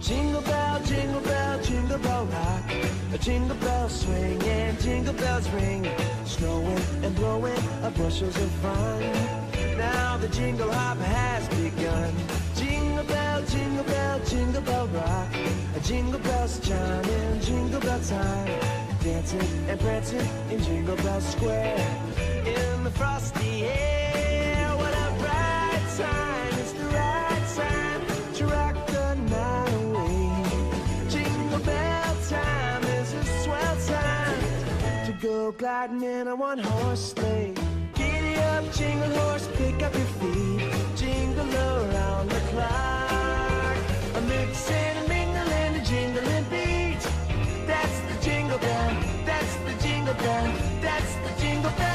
jingle bell, jingle bell rock. A jingle bell swing and jingle bells ring. Snowing and blowing bushels of fun. Now the jingle hop has begun. Jingle bell, jingle bell, jingle bell rock. A jingle bells chime in jingle bell time. Dancing and prancing in Jingle Bell Square. In the frosty air, what a bright time. It's the right time to rock the night away. Jingle bell time is a swell time to go gliding in a one-horse sleigh. Giddy up, jingle horse, pick up your feet. Jingle around the clock. A mixing and mingling, a jingling beat. That's the jingle bell, that's the jingle bell, that's the jingle bell.